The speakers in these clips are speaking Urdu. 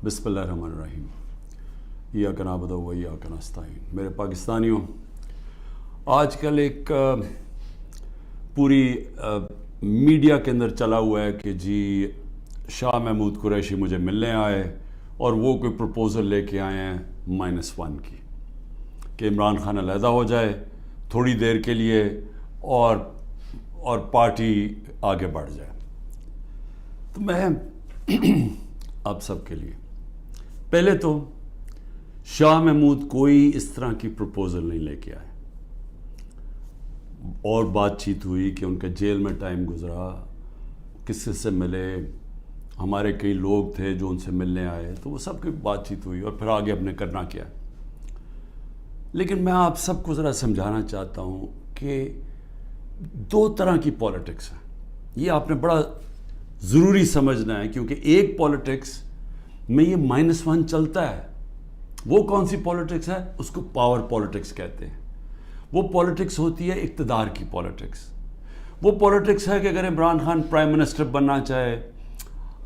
بسم اللہ الرحمن الرحیم ایاک نعبد و ایاک نستعین۔ میرے پاکستانیوں، آج کل ایک پوری میڈیا کے اندر چلا ہوا ہے کہ جی شاہ محمود قریشی مجھے ملنے آئے اور وہ کوئی پروپوزل لے کے آئے ہیں -1 کی، کہ عمران خان علیحدہ ہو جائے تھوڑی دیر کے لیے اور پارٹی آگے بڑھ جائے۔ تو میں آپ سب کے لیے پہلے تو شاہ محمود کوئی اس طرح کی پروپوزل نہیں لے کے آئے، اور بات چیت ہوئی کہ ان کا جیل میں ٹائم گزرا، کس سے ملے، ہمارے کئی لوگ تھے جو ان سے ملنے آئے، تو وہ سب کی بات چیت ہوئی اور پھر آگے ہم نے کرنا کیا۔ لیکن میں آپ سب کو ذرا سمجھانا چاہتا ہوں کہ 2 طرح کی پالیٹکس ہیں، یہ آپ نے بڑا ضروری سمجھنا ہے، کیونکہ ایک پالیٹکس میں یہ -1 چلتا ہے۔ وہ کون سی پالیٹکس ہے؟ اس کو پاور پالیٹکس کہتے ہیں۔ وہ پالیٹکس ہوتی ہے اقتدار کی پالیٹکس۔ وہ پالیٹکس ہے کہ اگر عمران خان پرائم منسٹر بننا چاہے،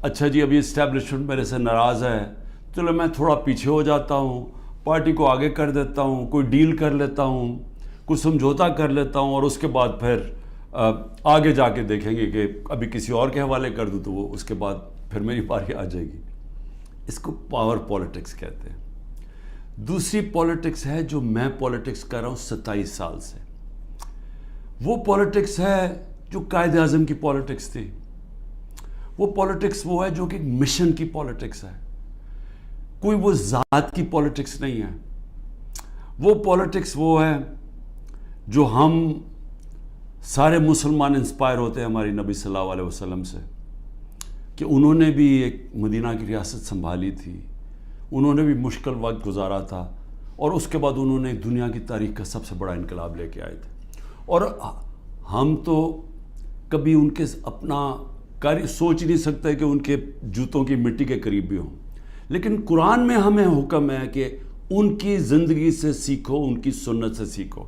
اچھا جی ابھی اسٹیبلشمنٹ میرے سے ناراض ہے، چلو میں تھوڑا پیچھے ہو جاتا ہوں، پارٹی کو آگے کر دیتا ہوں، کوئی ڈیل کر لیتا ہوں، کوئی سمجھوتا کر لیتا ہوں، اور اس کے بعد پھر آگے جا کے دیکھیں گے کہ ابھی کسی اور کے حوالے کر دوں تو وہ اس کے بعد پھر میری باری آ جائے گی۔ اس کو پاور پالیٹکس کہتے ہیں۔ دوسری پالیٹکس ہے جو میں پالیٹکس کر رہا ہوں 27 سال سے، وہ پالیٹکس ہے جو قائد اعظم کی پالیٹکس تھی۔ وہ پالیٹکس وہ ہے جو کہ مشن کی پالیٹکس ہے، کوئی وہ ذات کی پالیٹکس نہیں ہے۔ وہ پالیٹکس وہ ہے جو ہم سارے مسلمان انسپائر ہوتے ہیں ہماری نبی صلی اللہ علیہ وسلم سے، کہ انہوں نے بھی ایک مدینہ کی ریاست سنبھالی تھی، انہوں نے بھی مشکل وقت گزارا تھا، اور اس کے بعد انہوں نے دنیا کی تاریخ کا سب سے بڑا انقلاب لے کے آئے تھے۔ اور ہم تو کبھی ان کے اپنا سوچ نہیں سکتے کہ ان کے جوتوں کی مٹی کے قریب بھی ہوں، لیکن قرآن میں ہمیں حکم ہے کہ ان کی زندگی سے سیکھو، ان کی سنت سے سیکھو۔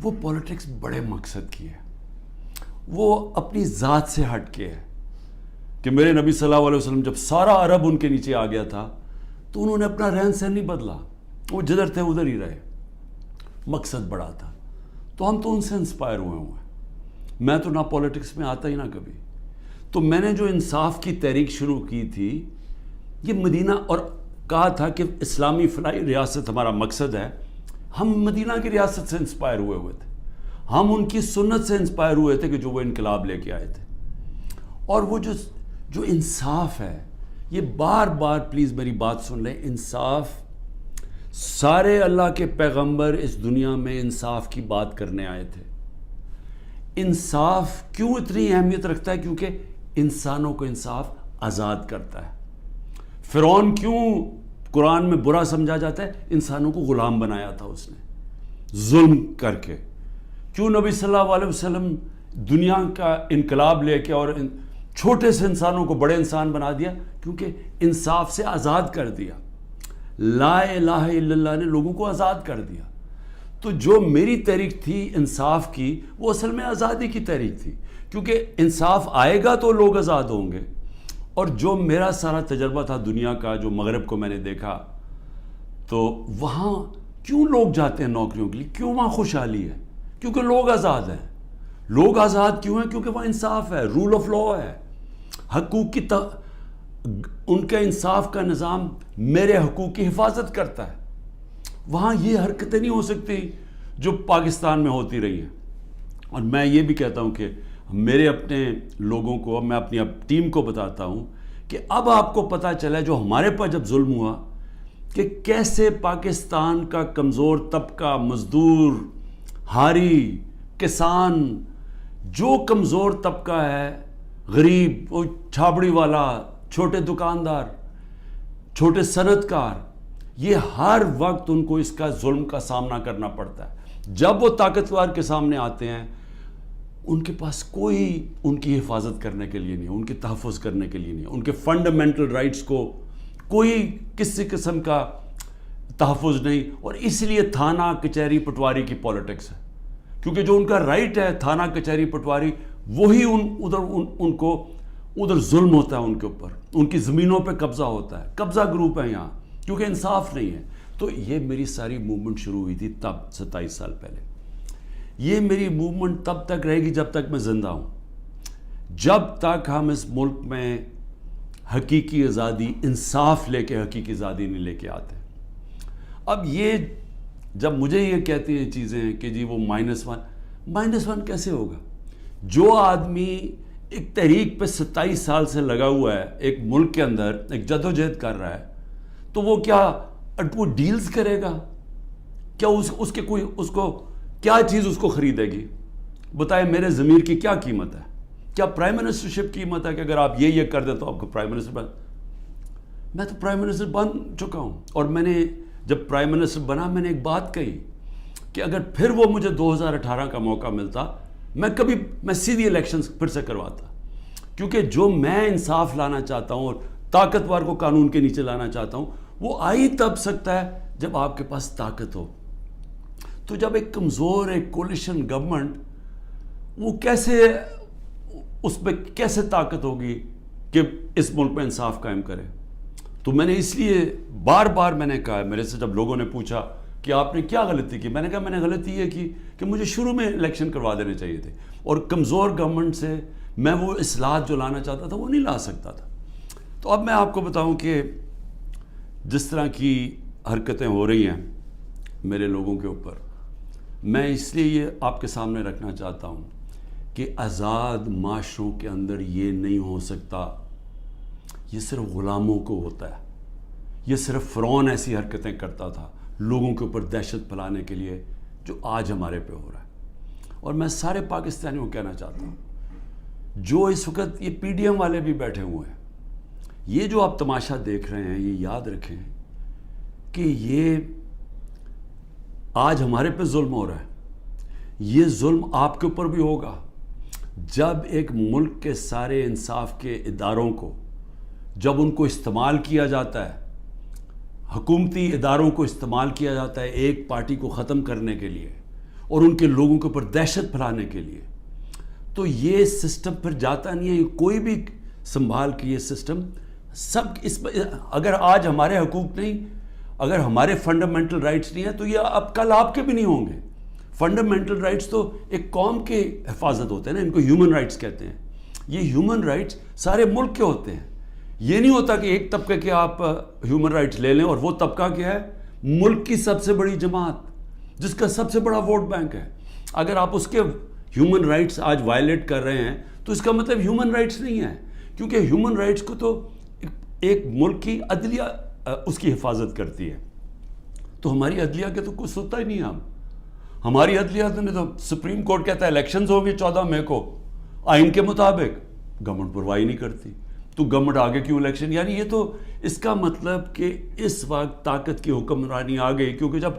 وہ پالیٹکس بڑے مقصد کی ہے، وہ اپنی ذات سے ہٹ کے ہے، کہ میرے نبی صلی اللہ علیہ وسلم جب سارا عرب ان کے نیچے آ گیا تھا تو انہوں نے اپنا رہن سہن نہیں بدلا، وہ جدھر تھے ادھر ہی رہے، مقصد بڑا تھا۔ تو ہم تو ان سے انسپائر ہوئے ہیں۔ میں تو نہ پالیٹکس میں آتا ہی نہ کبھی۔ تو میں نے جو انصاف کی تحریک شروع کی تھی، یہ مدینہ، اور کہا تھا کہ اسلامی فلاحی ریاست ہمارا مقصد ہے، ہم مدینہ کی ریاست سے انسپائر ہوئے تھے، ہم ان کی سنت سے انسپائر ہوئے تھے کہ جو وہ انقلاب لے کے آئے تھے۔ اور وہ جو انصاف ہے، یہ بار بار پلیز میری بات سن لیں، انصاف، سارے اللہ کے پیغمبر اس دنیا میں انصاف کی بات کرنے آئے تھے۔ انصاف کیوں اتنی اہمیت رکھتا ہے؟ کیونکہ انسانوں کو انصاف آزاد کرتا ہے۔ فرعون کیوں قرآن میں برا سمجھا جاتا ہے؟ انسانوں کو غلام بنایا تھا اس نے ظلم کر کے۔ کیوں نبی صلی اللہ علیہ وسلم دنیا کا انقلاب لے کے اور چھوٹے سے انسانوں کو بڑے انسان بنا دیا؟ کیونکہ انصاف سے آزاد کر دیا۔ لا الہ الا اللہ نے لوگوں کو آزاد کر دیا۔ تو جو میری تحریک تھی انصاف کی، وہ اصل میں آزادی کی تحریک تھی، کیونکہ انصاف آئے گا تو لوگ آزاد ہوں گے۔ اور جو میرا سارا تجربہ تھا دنیا کا، جو مغرب کو میں نے دیکھا، تو وہاں کیوں لوگ جاتے ہیں نوکریوں کے لیے؟ کیوں وہاں خوشحالی ہے؟ کیونکہ لوگ آزاد ہیں۔ لوگ آزاد کیوں ہیں؟ کیونکہ وہاں انصاف ہے، رول آف لا ہے، حقوق کی ان کا انصاف کا نظام میرے حقوق کی حفاظت کرتا ہے۔ وہاں یہ حرکتیں نہیں ہو سکتی جو پاکستان میں ہوتی رہی ہیں۔ اور میں یہ بھی کہتا ہوں کہ میرے اپنے لوگوں کو، میں اپنی ٹیم کو بتاتا ہوں کہ اب آپ کو پتہ چلا جو ہمارے پر جب ظلم ہوا، کہ کیسے پاکستان کا کمزور طبقہ، مزدور، ہاری، کسان، جو کمزور طبقہ ہے، غریب، وہ چھابڑی والا، چھوٹے دکاندار، چھوٹے صنعت کار، یہ ہر وقت ان کو اس کا ظلم کا سامنا کرنا پڑتا ہے۔ جب وہ طاقتور کے سامنے آتے ہیں، ان کے پاس کوئی ان کی حفاظت کرنے کے لیے نہیں، ان کے تحفظ کرنے کے لیے نہیں، ان کے فنڈامنٹل رائٹس کو کوئی کسی قسم کا تحفظ نہیں۔ اور اس لیے تھانہ کچہری پٹواری کی پالیٹکس ہے، کیونکہ جو ان کا رائٹ ہے تھانہ کچہری پٹواری، وہی ان کو ادھر ظلم ہوتا ہے ان کے اوپر، ان کی زمینوں پہ قبضہ ہوتا ہے، قبضہ گروپ ہے یہاں، کیونکہ انصاف نہیں ہے. تو یہ میری ساری موومنٹ شروع ہوئی تھی تب 27 سال پہلے. یہ میری موومنٹ تب تک رہے گی جب تک میں زندہ ہوں، جب تک ہم اس ملک میں حقیقی آزادی، انصاف لے کے حقیقی آزادی نہیں لے کے آتے. اب یہ جب مجھے یہ کہتے ہیں چیزیں کہ جی وہ -1 کیسے ہوگا؟ جو آدمی ایک تحریک پہ 27 سال سے لگا ہوا ہے، ایک ملک کے اندر ایک جدوجہد کر رہا ہے، تو وہ کیا وہ ڈیلز کرے گا؟ کیا اس کو کیا چیز اس کو خریدے گی؟ بتائے میرے ضمیر کی کیا قیمت ہے؟ کیا پرائم منسٹرشپ کی قیمت ہے کہ اگر آپ یہ کر دیں تو آپ کو پرائم منسٹر میں تو پرائم منسٹر بن چکا ہوں. اور میں نے جب پرائم منسٹر بنا، میں نے ایک بات کہی کہ اگر پھر وہ مجھے 2018 کا موقع ملتا، میں سیدھی الیکشنز پھر سے کرواتا. کیونکہ جو میں انصاف لانا چاہتا ہوں اور طاقتور کو قانون کے نیچے لانا چاہتا ہوں، وہ آئی تب سکتا ہے جب آپ کے پاس طاقت ہو. تو جب ایک کمزور ایک کولیشن گورنمنٹ، وہ اس پہ کیسے طاقت ہوگی کہ اس ملک میں انصاف قائم کرے؟ تو میں نے اس لیے بار بار میں نے کہا، میرے سے جب لوگوں نے پوچھا کہ آپ نے کیا غلطی کی، میں نے کہا میں نے غلطی یہ کی کہ مجھے شروع میں الیکشن کروا دینے چاہیے تھے، اور کمزور گورنمنٹ سے میں وہ اصلاحات جو لانا چاہتا تھا وہ نہیں لا سکتا تھا. تو اب میں آپ کو بتاؤں کہ جس طرح کی حرکتیں ہو رہی ہیں میرے لوگوں کے اوپر، میں اس لیے یہ آپ کے سامنے رکھنا چاہتا ہوں کہ آزاد معاشروں کے اندر یہ نہیں ہو سکتا. یہ صرف غلاموں کو ہوتا ہے. یہ صرف فرعون ایسی حرکتیں کرتا تھا لوگوں کے اوپر دہشت پھیلانے کے لیے، جو آج ہمارے پہ ہو رہا ہے. اور میں سارے پاکستانیوں کو کہنا چاہتا ہوں، جو اس وقت یہ پی ڈی ایم والے بھی بیٹھے ہوئے ہیں، یہ جو آپ تماشا دیکھ رہے ہیں، یہ یاد رکھیں کہ یہ آج ہمارے پہ ظلم ہو رہا ہے. یہ ظلم آپ کے اوپر بھی ہوگا جب ایک ملک کے سارے انصاف کے اداروں کو، جب ان کو استعمال کیا جاتا ہے، حکومتی اداروں کو استعمال کیا جاتا ہے ایک پارٹی کو ختم کرنے کے لیے اور ان کے لوگوں کے اوپر دہشت پھیلانے کے لیے. تو یہ سسٹم پھر جاتا نہیں ہے. کوئی بھی سنبھال کے یہ سسٹم سب اس اگر آج ہمارے حقوق نہیں، اگر ہمارے فنڈامنٹل رائٹس نہیں ہیں، تو یہ اب کل آپ کے بھی نہیں ہوں گے. فنڈامنٹل رائٹس تو ایک قوم کے حفاظت ہوتے ہیں نا، ان کو ہیومن رائٹس کہتے ہیں. یہ ہیومن رائٹس سارے ملک کے ہوتے ہیں. یہ نہیں ہوتا کہ ایک طبقے کے آپ ہیومن رائٹس لے لیں اور وہ طبقہ کیا ہے؟ ملک کی سب سے بڑی جماعت جس کا سب سے بڑا ووٹ بینک ہے. اگر آپ اس کے ہیومن رائٹس آج وائلیٹ کر رہے ہیں تو اس کا مطلب ہیومن رائٹس نہیں ہے، کیونکہ ہیومن رائٹس کو تو ایک ملک کی عدلیہ اس کی حفاظت کرتی ہے. تو ہماری عدلیہ کے تو کچھ سنتا ہی نہیں. ہماری عدلیہ نے تو سپریم کورٹ کہتا ہے الیکشنز ہوں گی 14 مئی کو آئین کے مطابق، گورنمنٹ پرواہی نہیں کرتی. تو گورنمنٹ آگے کیوں الیکشن؟ یعنی یہ تو اس کا مطلب کہ اس وقت طاقت کی حکمرانی آ گئی، کیونکہ جب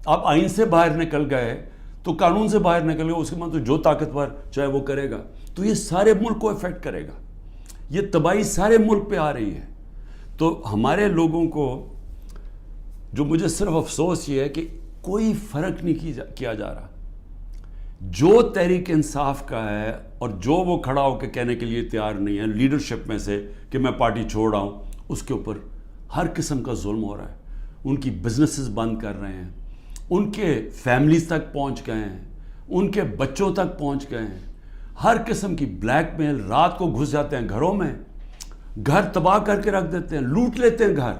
آپ آئین سے باہر نکل گئے تو قانون سے باہر نکل گئے، اس کے مطلب جو طاقتور چاہے وہ کرے گا. تو یہ سارے ملک کو افیکٹ کرے گا. یہ تباہی سارے ملک پہ آ رہی ہے. تو ہمارے لوگوں کو جو مجھے صرف افسوس یہ ہے کہ کوئی فرق نہیں کیا جا رہا. جو تحریک انصاف کا ہے اور جو وہ کھڑا ہو کے کہنے کے لیے تیار نہیں ہے لیڈرشپ میں سے کہ میں پارٹی چھوڑ رہا ہوں، اس کے اوپر ہر قسم کا ظلم ہو رہا ہے. ان کی بزنسز بند کر رہے ہیں، ان کے فیملیز تک پہنچ گئے ہیں، ان کے بچوں تک پہنچ گئے ہیں. ہر قسم کی بلیک میل، رات کو گھس جاتے ہیں گھروں میں، گھر تباہ کر کے رکھ دیتے ہیں، لوٹ لیتے ہیں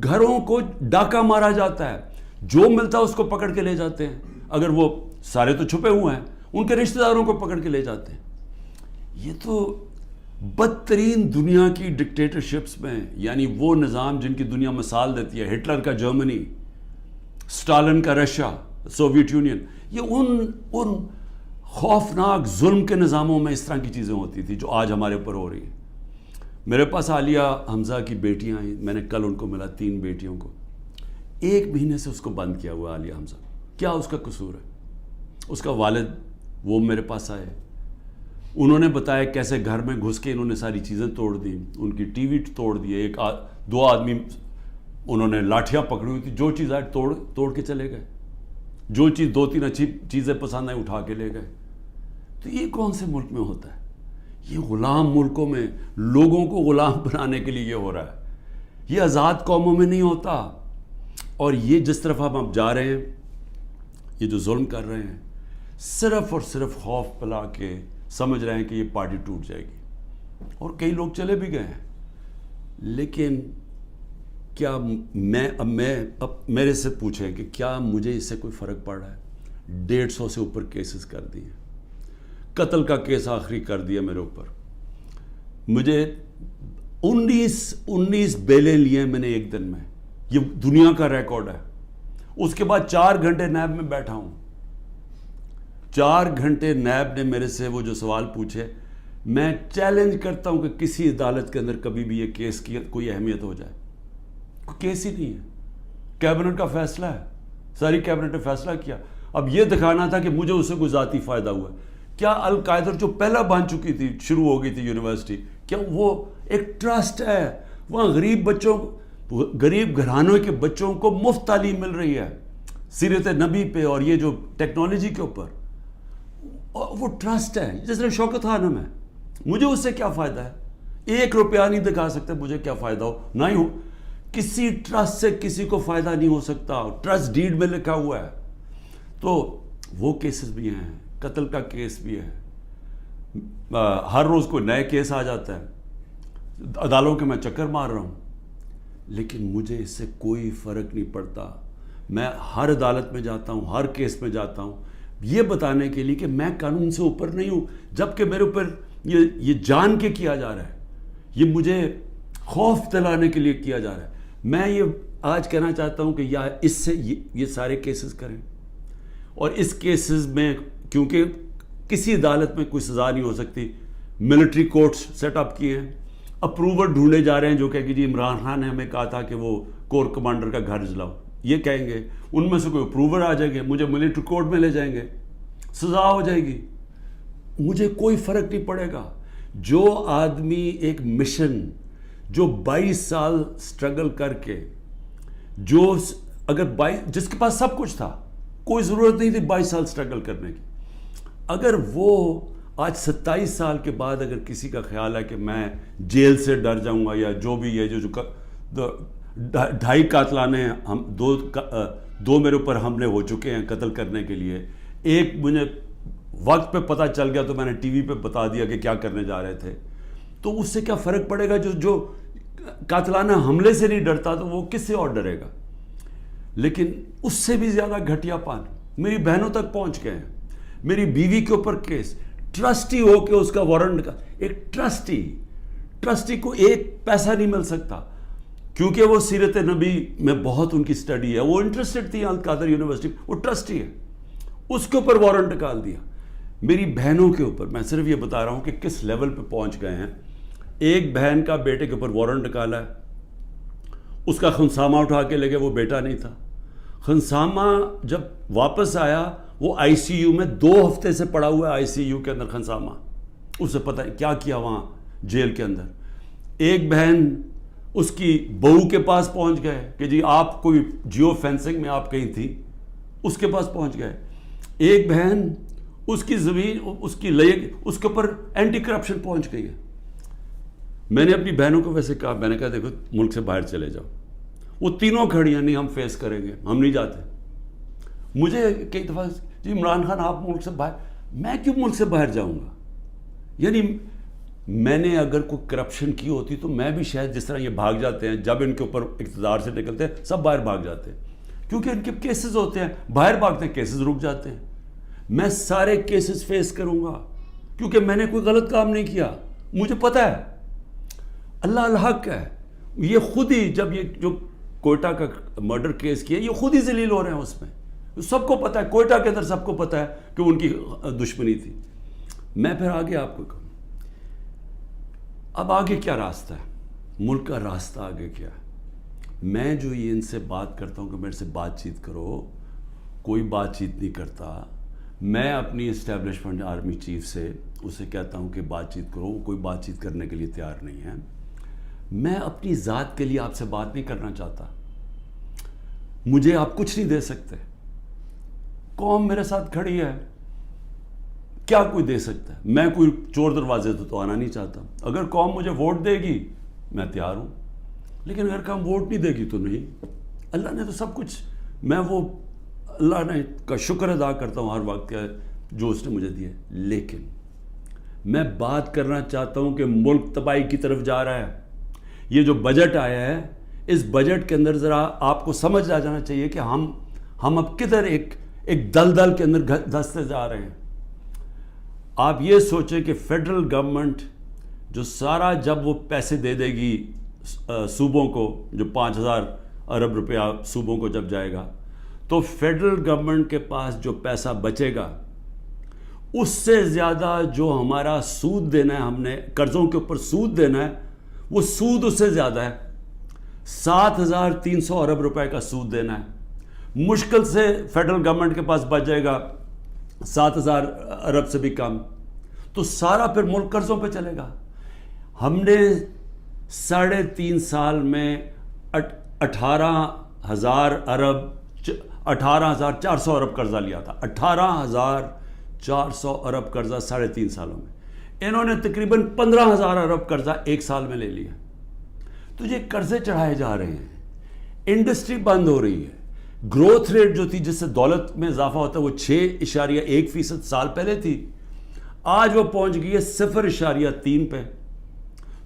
گھروں کو ڈاکہ مارا جاتا ہے، جو ملتا ہے اس کو پکڑ کے لے جاتے ہیں. اگر وہ سارے تو چھپے ہوئے ہیں، ان کے رشتہ داروں کو پکڑ کے لے جاتے ہیں. یہ تو بدترین دنیا کی ڈکٹیٹرشپس میں، یعنی وہ نظام جن کی دنیا مثال دیتی ہے، ہٹلر کا جرمنی، اسٹالن کا رشیا، سوویت یونین، یہ ان خوفناک ظلم کے نظاموں میں اس طرح کی چیزیں ہوتی تھی جو آج ہمارے اوپر ہو رہی ہیں. میرے پاس عالیہ حمزہ کی بیٹیاں آئیں، میں نے کل ان کو ملا، 3 بیٹیوں کو. 1 مہینے سے اس کو بند کیا ہوا عالیہ حمزہ. کیا اس کا قصور ہے؟ اس کا والد وہ میرے پاس آئے، انہوں نے بتایا کیسے گھر میں گھس کے انہوں نے ساری چیزیں توڑ دی، ان کی ٹی وی توڑ دیے، 2 آدمی انہوں نے لاٹھیاں پکڑی ہوئی تھی، جو چیز آئے توڑ کے چلے گئے، جو چیز 2-3 اچھی چیزیں پسند آئیں اٹھا کے لے گئے. تو یہ کون سے ملک میں ہوتا ہے؟ یہ غلام ملکوں میں لوگوں کو غلام بنانے کے لیے یہ ہو رہا ہے. یہ آزاد قوموں میں نہیں ہوتا. اور یہ جس طرف ہم جا رہے ہیں, یہ جو ظلم کر رہے ہیں, صرف اور صرف خوف پلا کے سمجھ رہے ہیں کہ یہ پارٹی ٹوٹ جائے گی. اور کئی لوگ چلے بھی گئے ہیں. لیکن کیا اب میرے سے پوچھیں کہ کیا مجھے اس سے کوئی فرق پڑ رہا ہے؟ 150 سے اوپر کیسز کر دیے, قتل کا کیس آخری کر دیا میرے اوپر. مجھے 19 بیلیں لیے میں نے ایک دن میں. یہ دنیا کا ریکارڈ ہے. اس کے بعد 4 گھنٹے نیب میں بیٹھا ہوں. 4 گھنٹے نیب نے میرے سے وہ جو سوال پوچھے, میں چیلنج کرتا ہوں کہ کسی عدالت کے اندر کبھی بھی یہ کیس کی کوئی اہمیت ہو جائے. کوئی کیس ہی نہیں ہے. کیبنٹ کا فیصلہ ہے, ساری کیبنٹ نے فیصلہ کیا. اب یہ دکھانا تھا کہ مجھے اس سے کوئی ذاتی فائدہ ہوا. کیا القاعدہ جو پہلا بن چکی تھی, شروع ہو گئی تھی یونیورسٹی, کیا وہ ایک ٹرسٹ ہے؟ وہاں غریب گھرانوں کے بچوں کو مفت تعلیم مل رہی ہے سیرت نبی پہ اور یہ جو ٹیکنالوجی کے اوپر. وہ ٹرسٹ ہے جس نے شوکت خانم ہے. مجھے اس سے کیا فائدہ ہے؟ 1 روپیہ نہیں دکھا سکتے مجھے کیا فائدہ ہو. نہ ہی ہو, کسی ٹرسٹ سے کسی کو فائدہ نہیں ہو سکتا. ٹرسٹ ڈیڈ میں لکھا ہوا ہے. تو وہ کیسز بھی ہیں, قتل کا کیس بھی ہے. ہر روز کوئی نئے کیس آ جاتا ہے. عدالتوں کے میں چکر مار رہا ہوں, لیکن مجھے اس سے کوئی فرق نہیں پڑتا. میں ہر عدالت میں جاتا ہوں, ہر کیس میں جاتا ہوں, یہ بتانے کے لیے کہ میں قانون سے اوپر نہیں ہوں. جبکہ میرے اوپر یہ جان کے کیا جا رہا ہے, یہ مجھے خوف دلانے کے لیے کیا جا رہا ہے. میں یہ آج کہنا چاہتا ہوں کہ یا اس سے یہ سارے کیسز کریں, اور اس کیسز میں کیونکہ کسی عدالت میں کوئی سزا نہیں ہو سکتی, ملٹری کورٹس سیٹ اپ کیے ہیں. اپروور ڈھونڈے جا رہے ہیں جو کہ جی عمران خان نے ہمیں کہا تھا کہ وہ کور کمانڈر کا گھر جلاؤ. یہ کہیں گے, ان میں سے کوئی اپروور آ جائیں گے, مجھے ملٹری کورٹ میں لے جائیں گے, سزا ہو جائے گی. مجھے کوئی فرق نہیں پڑے گا. جو آدمی ایک مشن, جو 22 سال سٹرگل کر کے, جو اگر جس کے پاس سب کچھ تھا, کوئی ضرورت نہیں تھی 22 سال سٹرگل کرنے کی, اگر وہ آج 27 سال کے بعد اگر کسی کا خیال ہے کہ میں جیل سے ڈر جاؤں گا, یا جو بھی ہے, جو 2.5 قاتلانے ہم دو میرے اوپر حملے ہو چکے ہیں قتل کرنے کے لیے, ایک مجھے وقت پہ پتہ چل گیا تو میں نے ٹی وی پہ بتا دیا کہ کیا کرنے جا رہے تھے, تو اس سے کیا فرق پڑے گا؟ جو قاتلانہ حملے سے نہیں ڈرتا تو وہ کس سے اور ڈرے گا؟ لیکن اس سے بھی زیادہ گھٹیا پان میری بہنوں تک پہنچ گئے ہیں. میری بیوی کے اوپر کیس, ٹرسٹی ہو کے اس کا وارنٹ کا, ایک ٹرسٹی کو 1 پیسہ نہیں مل سکتا, کیونکہ وہ سیرت نبی میں بہت ان کی سٹڈی ہے, وہ انٹرسٹڈ تھی القادر یونیورسٹی, وہ ٹرسٹی ہے, اس کے اوپر وارنٹ نکال دیا. میری بہنوں کے اوپر میں صرف یہ بتا رہا ہوں کہ کس لیول پہ پہنچ گئے ہیں. ایک بہن کا بیٹے کے اوپر وارنٹ نکالا ہے, اس کا خنسامہ اٹھا کے لے گئے, وہ بیٹا نہیں تھا. خنسامہ جب واپس آیا وہ آئی سی یو میں 2 ہفتے سے پڑا ہوا ہے, آئی سی یو کے اندر خنسامہ, اسے پتہ ہے کیا کیا وہاں جیل کے اندر. ایک بہن اس کی بہو کے پاس پہنچ گئے کہ جی آپ کوئی جیو فینسنگ میں آپ کہیں تھی, اس کے پاس پہنچ گئے. ایک بہن اس کی زمین اس کے اوپر اینٹی کرپشن پہنچ گئی ہے. میں نے اپنی بہنوں کو ویسے کہا, میں نے کہا دیکھو ملک سے باہر چلے جاؤ. وہ تینوں کھڑی ہیں, نہیں ہم فیس کریں گے, ہم نہیں جاتے. مجھے کئی دفعہ جی عمران خان آپ ملک سے باہر, میں کیوں ملک سے باہر جاؤں گا؟ یعنی میں نے اگر کوئی کرپشن کی ہوتی تو میں بھی شاید جس طرح یہ بھاگ جاتے ہیں, جب ان کے اوپر اقتدار سے نکلتے ہیں سب باہر بھاگ جاتے ہیں, کیونکہ ان کے کیسز ہوتے ہیں, باہر بھاگتے ہیں, کیسز رک جاتے ہیں. میں سارے کیسز فیس کروں گا کیونکہ میں نے کوئی غلط کام نہیں کیا. مجھے پتہ ہے اللہ الحق ہے. یہ خود ہی جب یہ جو کوئٹہ کا مرڈر کیس کیا, یہ خود ہی ذلیل ہو رہے ہیں اس میں. سب کو پتہ ہے, کوئٹہ کے اندر سب کو پتہ ہے کہ ان کی دشمنی تھی. میں پھر آگے آپ کو کہوں, اب آگے کیا راستہ ہے, ملک کا راستہ آگے کیا ہے؟ میں جو یہ ان سے بات کرتا ہوں کہ میرے سے بات چیت کرو, کوئی بات چیت نہیں کرتا. میں اپنی اسٹیبلشمنٹ آرمی چیف سے اسے کہتا ہوں کہ بات چیت کرو, وہ کوئی بات چیت کرنے کے لیے تیار نہیں ہے. میں اپنی ذات کے لیے آپ سے بات نہیں کرنا چاہتا. مجھے آپ کچھ نہیں دے سکتے. قوم میرے ساتھ کھڑی ہے, کیا کوئی دے سکتا ہے؟ میں کوئی چور دروازے تو آنا نہیں چاہتا. اگر قوم مجھے ووٹ دے گی میں تیار ہوں، لیکن اگر قوم ووٹ نہیں دے گی تو نہیں. اللہ نے تو سب کچھ، میں وہ اللہ نے کا شکر ادا کرتا ہوں ہر وقت کا جو اس نے مجھے دیا. لیکن میں بات کرنا چاہتا ہوں کہ ملک تباہی کی طرف جا رہا ہے. یہ جو بجٹ آیا ہے، اس بجٹ کے اندر ذرا آپ کو سمجھ آ جانا چاہیے کہ ہم اب کدھر ایک دلدل کے اندر دھستے جا رہے ہیں. آپ یہ سوچیں کہ فیڈرل گورنمنٹ جو سارا جب وہ پیسے دے دے گی صوبوں کو، جو 5,000 ارب روپیہ صوبوں کو جب جائے گا، تو فیڈرل گورنمنٹ کے پاس جو پیسہ بچے گا اس سے زیادہ جو ہمارا سود دینا ہے، ہم نے قرضوں کے اوپر سود دینا ہے، وہ سود اس سے زیادہ ہے. 7,300 ارب روپے کا سود دینا ہے. مشکل سے فیڈرل گورنمنٹ کے پاس بچ جائے گا 7,000 ارب سے بھی کم، تو سارا پھر ملک قرضوں پہ چلے گا. ہم نے 3.5 سال میں 18,000 ارب 18,400 ارب قرضہ لیا تھا. 18,400 ارب قرضہ 3.5 سالوں میں. انہوں نے تقریباً 15,000 ارب قرضہ ایک سال میں لے لیا. تو یہ قرضے چڑھائے جا رہے ہیں، انڈسٹری بند ہو رہی ہے. گروتھ ریٹ جو تھی جس سے دولت میں اضافہ ہوتا ہے وہ 6.1% سال پہلے تھی، آج وہ پہنچ گئی ہے 0.3 پہ.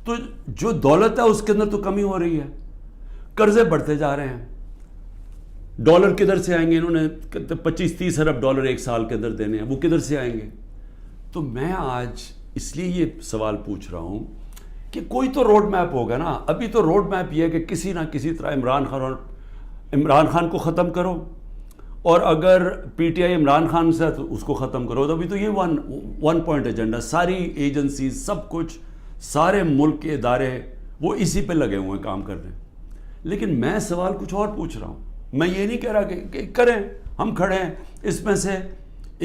تو جو دولت ہے اس کے اندر تو کمی ہو رہی ہے، قرضے بڑھتے جا رہے ہیں. ڈالر کدھر سے آئیں گے؟ انہوں نے 25-30 ارب ڈالر ایک سال کے اندر دینے ہیں، وہ کدھر سے آئیں گے؟ تو میں آج اس لیے یہ سوال پوچھ رہا ہوں کہ کوئی تو روڈ میپ ہوگا نا. ابھی تو روڈ میپ یہ ہے کہ کسی نہ کسی طرح عمران خان کو ختم کرو، اور اگر P T I Imran Khan سے تو اس کو ختم کرو. تو ابھی تو یہ ون پوائنٹ ایجنڈا، ساری ایجنسیز، سب کچھ، سارے ملک کے ادارے وہ اسی پہ لگے ہوئے ہیں کام کر رہے ہیں. لیکن میں سوال کچھ اور پوچھ رہا ہوں. میں یہ نہیں کہہ رہا کہ کریں، ہم کھڑے ہیں. اس میں سے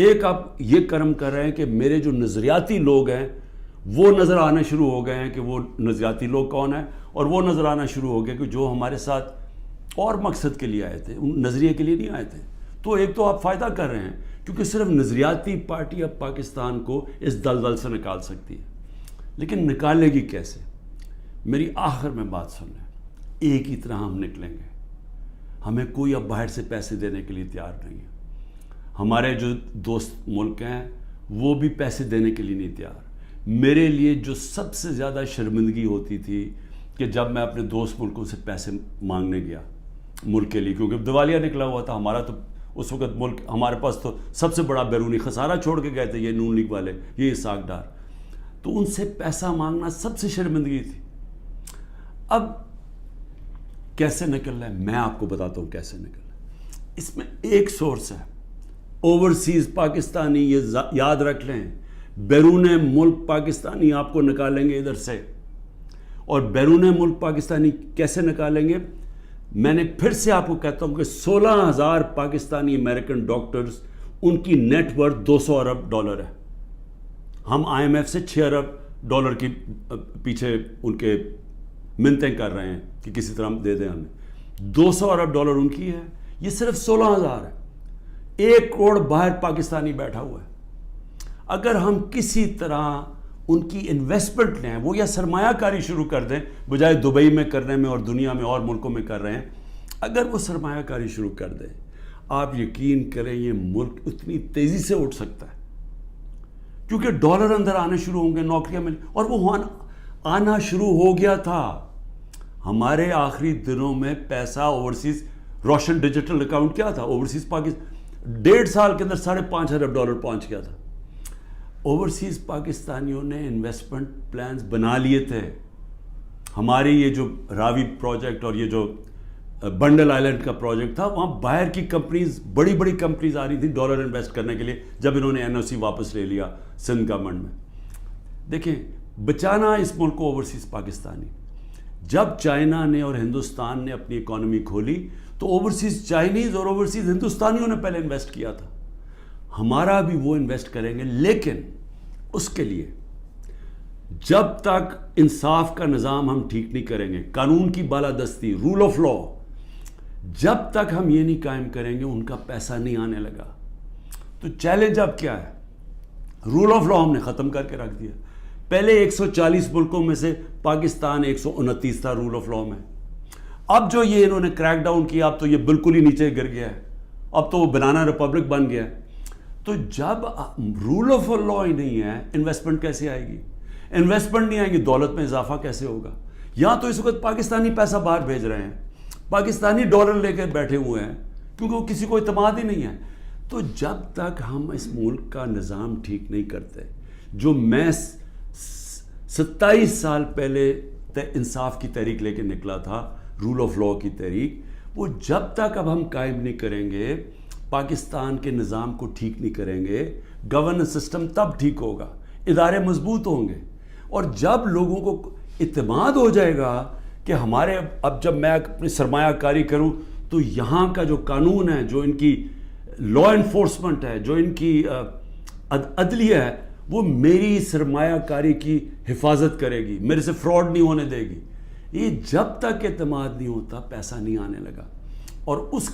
ایک آپ یہ کرم کر رہے ہیں کہ میرے جو نظریاتی لوگ ہیں وہ نظر آنے شروع ہو گئے ہیں کہ وہ نظریاتی لوگ کون ہیں، اور وہ نظر آنا شروع ہو گئے کہ جو ہمارے ساتھ اور مقصد کے لیے آئے تھے، ان نظریے کے لیے نہیں آئے تھے. تو ایک تو آپ فائدہ کر رہے ہیں کیونکہ صرف نظریاتی پارٹی اب پاکستان کو اس دلدل سے نکال سکتی ہے. لیکن نکالے گی کیسے؟ میری آخر میں بات سن لیں، ایک ہی طرح ہم نکلیں گے. ہمیں کوئی اب باہر سے پیسے دینے کے لیے تیار نہیں ہے. ہمارے جو دوست ملک ہیں وہ بھی پیسے دینے کے لیے نہیں تیار. میرے لیے جو سب سے زیادہ شرمندگی ہوتی تھی کہ جب میں اپنے دوست ملکوں سے پیسے مانگنے گیا ملک کے لیے، کیونکہ دیوالیہ نکلا ہوا تھا ہمارا. تو اس وقت ملک ہمارے پاس تو سب سے بڑا بیرونی خسارہ چھوڑ کے گئے تھے یہ نون لیگ والے، یہ اسحاق ڈار. تو ان سے پیسہ مانگنا سب سے شرمندگی تھی. اب کیسے نکلنا ہے میں آپ کو بتاتا ہوں کیسے نکلنا ہے. اس میں ایک سورس ہے اوورسیز پاکستانی. یہ یاد رکھ لیں، بیرون ملک پاکستانی آپ کو نکالیں گے ادھر سے. اور بیرون ملک پاکستانی کیسے نکالیں گے؟ میں نے پھر سے آپ کو کہتا ہوں کہ 16,000 پاکستانی امریکن ڈاکٹرز، ان کی نیٹ ورتھ 200 ارب ڈالر ہے. ہم آئی ایم ایف سے 6 ارب ڈالر کی پیچھے ان کے منتیں کر رہے ہیں کہ کسی طرح دے دیں ہمیں. 200 ارب ڈالر ان کی ہے، یہ صرف 16,000 ہے. 1 کروڑ باہر پاکستانی بیٹھا ہوا ہے. اگر ہم کسی طرح ان کی انویسٹمنٹ لیں، وہ یا سرمایہ کاری شروع کر دیں بجائے دبئی میں کرنے میں اور دنیا میں اور ملکوں میں کر رہے ہیں، اگر وہ سرمایہ کاری شروع کر دیں، آپ یقین کریں یہ ملک اتنی تیزی سے اٹھ سکتا ہے. کیونکہ ڈالر اندر آنے شروع ہوں گے، نوکریاں مل، اور وہ آنا شروع ہو گیا تھا. ہمارے آخری دنوں میں پیسہ اوورسیز، روشن ڈیجیٹل اکاؤنٹ کیا تھا اوورسیز پاکستان 1.5 سال کے اندر 5.5 ارب ڈالر پہنچ گیا تھا. اوورسیز پاکستانیوں نے انویسٹمنٹ پلانز بنا لیے تھے. ہماری یہ جو راوی پروجیکٹ اور یہ جو بنڈل آئلینڈ کا پروجیکٹ تھا، وہاں باہر کی کمپنیز، بڑی بڑی کمپنیز آ رہی تھی ڈالر انویسٹ کرنے کے لیے جب انہوں نے NOC واپس لے لیا سندھ گورنمنٹ میں. دیکھیں، بچانا اس ملک کو اوورسیز پاکستانی. جب چائنا نے اور ہندوستان نے اپنی اکانومی کھولی تو اوورسیز چائنیز اور اوورسیز ہندوستانیوں نے پہلے انویسٹ کیا تھا. ہمارا بھی وہ انویسٹ کریں گے، لیکن اس کے لیے جب تک انصاف کا نظام ہم ٹھیک نہیں کریں گے، قانون کی بالادستی، رول آف لا، جب تک ہم یہ نہیں قائم کریں گے ان کا پیسہ نہیں آنے لگا. تو چیلنج اب کیا ہے؟ رول آف لا ہم نے ختم کر کے رکھ دیا. پہلے 140 ملکوں میں سے پاکستان 129 تھا رول آف لا میں. اب جو یہ انہوں نے کریک ڈاؤن کیا, اب تو یہ بالکل ہی نیچے گر گیا ہے, اب تو وہ بنانا ریپبلک بن گیا ہے. تو جب رول آف لا ہی نہیں ہے, انویسٹمنٹ کیسے آئے گی؟ انویسٹمنٹ نہیں آئے گی, دولت میں اضافہ کیسے ہوگا؟ یہاں تو اس وقت پاکستانی پیسہ باہر بھیج رہے ہیں, پاکستانی ڈالر لے کے بیٹھے ہوئے ہیں, کیونکہ وہ کسی کو اعتماد ہی نہیں ہے. تو جب تک ہم اس ملک کا نظام ٹھیک نہیں کرتے, جو میں 27 سال پہلے انصاف کی تحریک لے کے نکلا تھا, رول آف لا کی تحریک, وہ جب تک اب ہم قائم نہیں کریں گے, پاکستان کے نظام کو ٹھیک نہیں کریں گے, گورننس سسٹم تب ٹھیک ہوگا, ادارے مضبوط ہوں گے. اور جب لوگوں کو اعتماد ہو جائے گا کہ ہمارے, اب جب میں اپنی سرمایہ کاری کروں تو یہاں کا جو قانون ہے, جو ان کی لا انفورسمنٹ ہے, جو ان کی عدلیہ ہے, وہ میری سرمایہ کاری کی حفاظت کرے گی, میرے سے فراڈ نہیں ہونے دے گی. یہ جب تک اعتماد نہیں ہوتا پیسہ نہیں آنے لگا. اور اس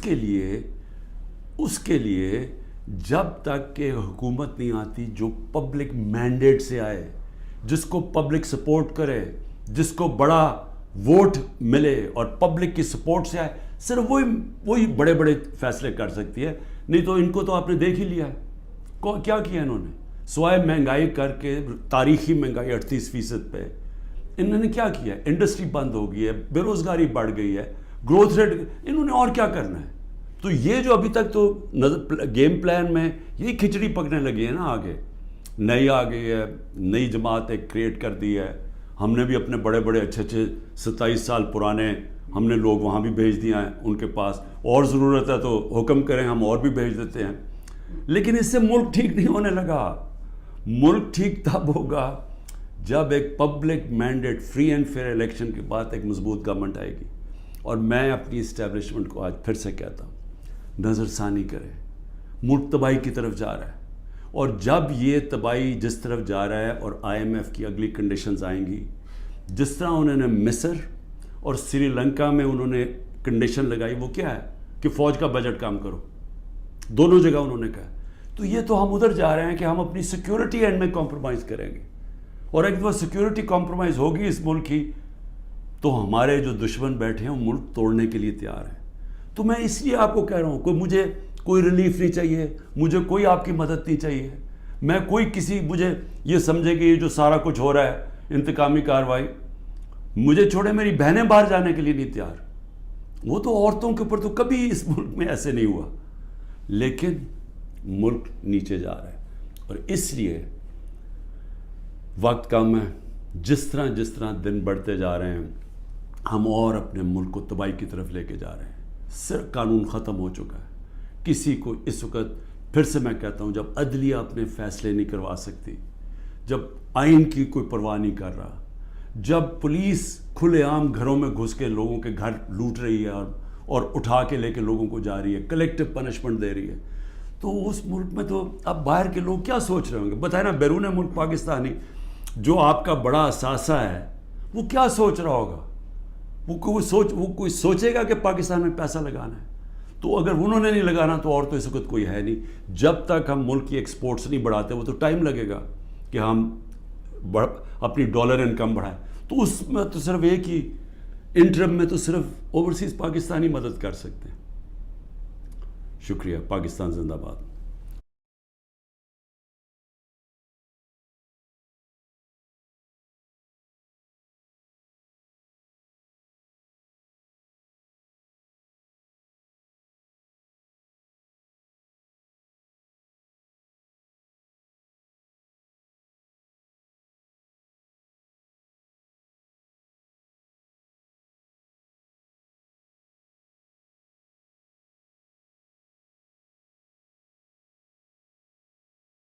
کے لیے جب تک کہ حکومت نہیں آتی جو پبلک مینڈیٹ سے آئے, جس کو پبلک سپورٹ کرے, جس کو بڑا ووٹ ملے اور پبلک کی سپورٹ سے آئے, صرف وہی بڑے بڑے فیصلے کر سکتی ہے. نہیں تو ان کو تو آپ نے دیکھ ہی لیا ہے کیا کیا انہوں نے, سوائے مہنگائی کر کے, تاریخی مہنگائی 38% پہ, انہوں نے کیا کیا؟ انڈسٹری بند ہو گئی ہے, بے روزگاری بڑھ گئی ہے, گروتھ ریٹ, انہوں نے اور کیا کرنا ہے؟ تو یہ جو ابھی تک تو گیم پلان میں یہی کھچڑی پکنے لگی ہے نا. آگے نئی آ گئی ہے, نئی جماعت ایک کریٹ کر دی ہے. ہم نے بھی اپنے بڑے بڑے اچھے 27 سال پرانے ہم نے لوگ وہاں بھی بھیج دیا ہیں ان کے پاس, اور ضرورت ہے تو حکم کریں, ہم اور بھی بھیج دیتے ہیں. لیکن اس سے ملک ٹھیک نہیں ہونے لگا. ملک ٹھیک تب ہوگا جب ایک public mandate, free and fair election کے بعد ایک مضبوط گورنمنٹ آئے گی. اور میں اپنی اسٹیبلشمنٹ کو آج پھر سے کہتا ہوں, نظر ثانی کرے, ملک تباہی کی طرف جا رہا ہے. اور جب یہ تباہی جس طرف جا رہا ہے, اور IMF کی اگلی کنڈیشنز آئیں گی, جس طرح انہوں نے مصر اور سری لنکا میں انہوں نے کنڈیشن لگائی, وہ کیا ہے کہ فوج کا بجٹ کام کرو, دونوں جگہ انہوں نے کہا. تو یہ تو ہم ادھر جا رہے ہیں کہ ہم اپنی سیکیورٹی اینڈ میں کمپرومائز کریں گے. اور اگر وہ سیکیورٹی کمپرومائز ہوگی اس ملک کی, تو ہمارے جو دشمن بیٹھے ہیں وہ ملک توڑنے کے لیے تیار ہیں. تو میں اس لیے آپ کو کہہ رہا ہوں, مجھے کوئی ریلیف نہیں چاہیے, مجھے کوئی آپ کی مدد نہیں چاہیے. میں مجھے یہ سمجھے کہ یہ جو سارا کچھ ہو رہا ہے انتقامی کارروائی, مجھے چھوڑے, میری بہنیں باہر جانے کے لیے نہیں تیار. وہ تو عورتوں کے اوپر تو کبھی اس ملک میں ایسے نہیں ہوا. لیکن ملک نیچے جا رہا ہے, اور اس لیے وقت کم ہے. جس طرح دن بڑھتے جا رہے ہیں, ہم اور اپنے ملک کو تباہی کی طرف لے کے جا رہے ہیں. صرف قانون ختم ہو چکا ہے. کسی کو اس وقت, پھر سے میں کہتا ہوں, جب عدلیہ اپنے فیصلے نہیں کروا سکتی, جب آئین کی کوئی پرواہ نہیں کر رہا, جب پولیس کھلے عام گھروں میں گھس کے لوگوں کے گھر لوٹ رہی ہے اور اٹھا کے لے کے لوگوں کو جا رہی ہے, کلیکٹیو پنشمنٹ دے رہی ہے, تو اس ملک میں تو اب باہر کے لوگ کیا سوچ رہے ہوں گے؟ بتائیں نا, بیرون ملک پاکستانی جو آپ کا بڑا اثاثہ ہے, وہ کیا سوچ رہا ہوگا؟ وہ کوئی سوچے گا کہ پاکستان میں پیسہ لگانا ہے؟ تو اگر انہوں نے نہیں لگانا تو اور تو اس وقت کوئی ہے نہیں. جب تک ہم ملک کی ایکسپورٹس نہیں بڑھاتے, وہ تو ٹائم لگے گا کہ ہم اپنی ڈالر انکم بڑھائیں. تو اس میں تو صرف ایک ہی انٹرم میں تو صرف اوورسیز پاکستانی مدد کر سکتے ہیں. شکریہ. پاکستان زندہ باد.